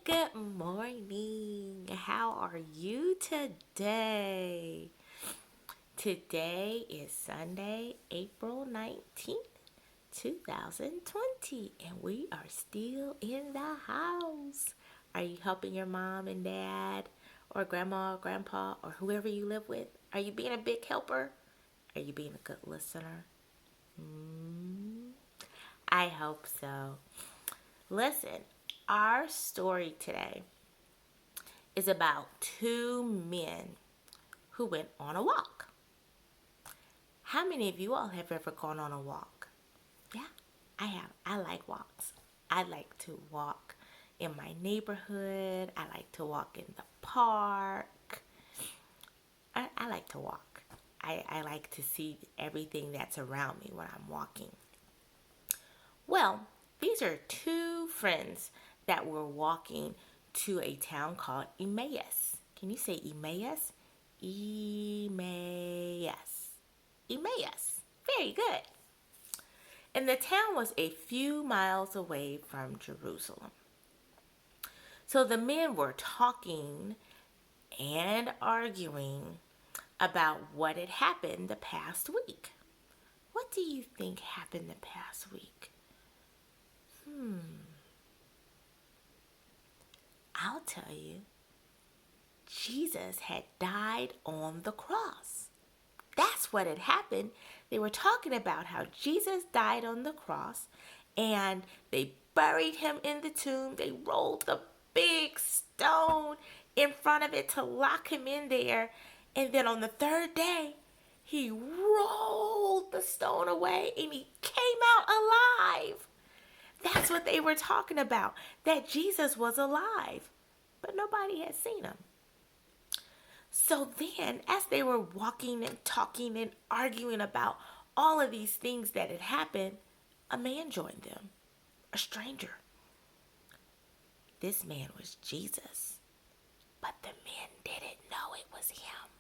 Good morning. How are you today? Today is Sunday, April 19th, 2020, and we are still in the house. Are you helping your mom and dad or grandma or grandpa or whoever you live with? Are you being a big helper? Are you being a good listener? I hope so. Listen, our story today is about two men who went on a walk. How many of you all have ever gone on a walk? Yeah, I have. I like walks. I like to walk in my neighborhood. I like to walk in the park. I like to walk. I like to see everything that's around me when I'm walking. Well, these are two friends that were walking to a town called Emmaus. Can you say Emmaus? Emmaus. Emmaus. Very good. And the town was a few miles away from Jerusalem. So the men were talking and arguing about what had happened the past week. What do you think happened the past week? I'll tell you. Jesus had died on the cross. That's what had happened. They were talking about how Jesus died on the cross and they buried him in the tomb. They rolled the big stone in front of it to lock him in there. And then on the third day, he rolled the stone away and he came out alive. That's what they were talking about, that Jesus was alive, but nobody had seen him. So then, as they were walking and talking and arguing about all of these things that had happened, a man joined them, a stranger. This man was Jesus, but the men didn't know it was him.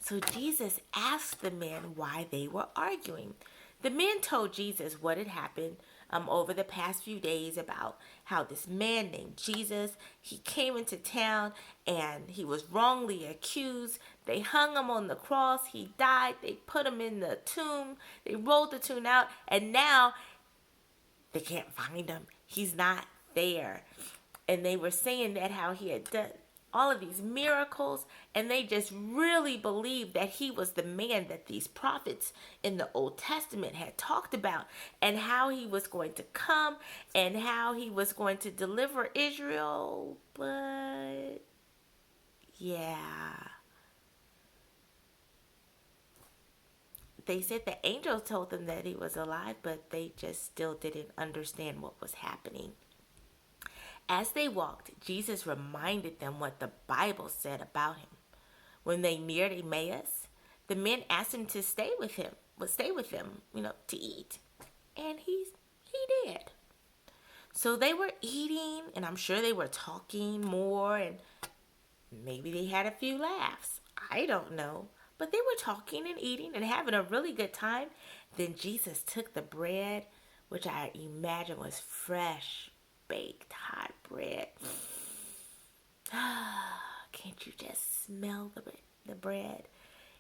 So Jesus asked the men why they were arguing. The men told Jesus what had happened over the past few days about how this man named Jesus, he came into town and he was wrongly accused. They hung him on the cross. He died. They put him in the tomb. They rolled the tomb out and now they can't find him. He's not there. And they were saying that how he had done all of these miracles, and they just really believed that he was the man that these prophets in the Old Testament had talked about, and how he was going to come and how he was going to deliver Israel. But yeah, they said the angel told them that he was alive, but they just still didn't understand what was happening. As they walked, Jesus reminded them what the Bible said about him. When they neared Emmaus, the men asked him to stay with them, to eat. And he did. So they were eating, and I'm sure they were talking more, and maybe they had a few laughs. I don't know. But they were talking and eating and having a really good time. Then Jesus took the bread, which I imagine was fresh baked hot bread. Can't you just smell the bread?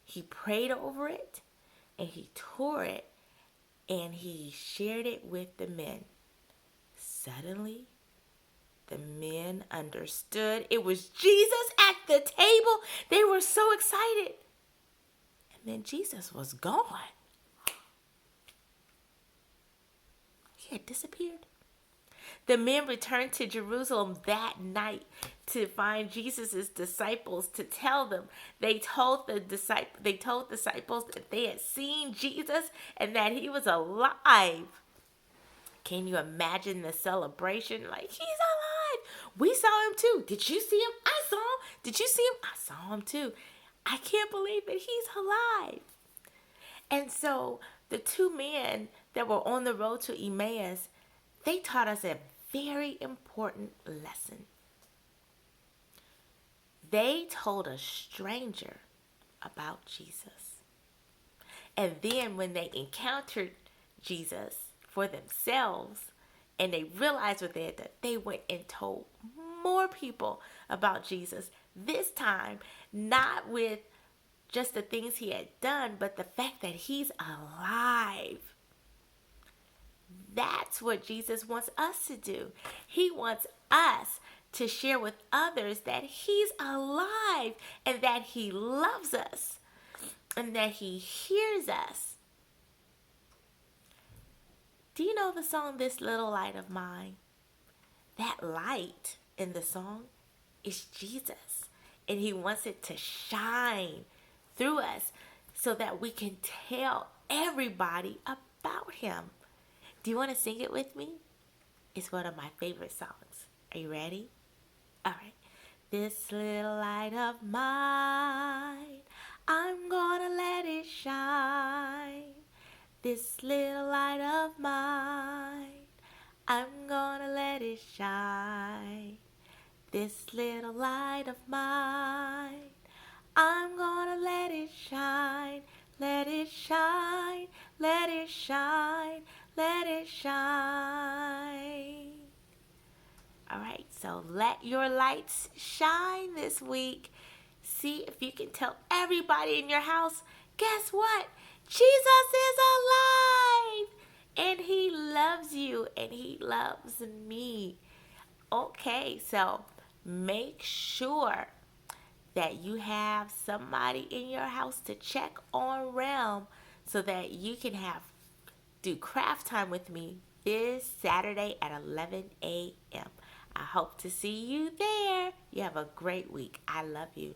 He prayed over it and he tore it and he shared it with the men. Suddenly, the men understood it was Jesus at the table. They were so excited. And then Jesus was gone. He had disappeared. The men returned to Jerusalem that night to find Jesus' disciples to tell them. They told disciples that they had seen Jesus and that he was alive. Can you imagine the celebration? Like, he's alive. We saw him too. Did you see him? I saw him. Did you see him? I saw him too. I can't believe that he's alive. And so the two men that were on the road to Emmaus, they taught us a very important lesson. They told a stranger about Jesus. And then when they encountered Jesus for themselves, And they realized what they had done. They went and told more people about Jesus. This time, not with just the things he had done, but the fact that he's alive. That's what Jesus wants us to do. He wants us to share with others that he's alive and that he loves us and that he hears us. Do you know the song, This Little Light of Mine? That light in the song is Jesus. And he wants it to shine through us so that we can tell everybody about him. Do you want to sing it with me? It's one of my favorite songs. Are you ready? All right. This little light of mine, I'm gonna let it shine. This little light of mine, I'm gonna let it shine. This little light of mine, I'm gonna let it shine. Let it shine, let it shine, let it shine. All right, so let your lights shine this week. See if you can tell everybody in your house, guess what? Jesus is alive! And he loves you and he loves me. Okay, so make sure that you have somebody in your house to check on Realm so that you can do craft time with me this Saturday at 11 a.m. I hope to see you there. You have a great week. I love you.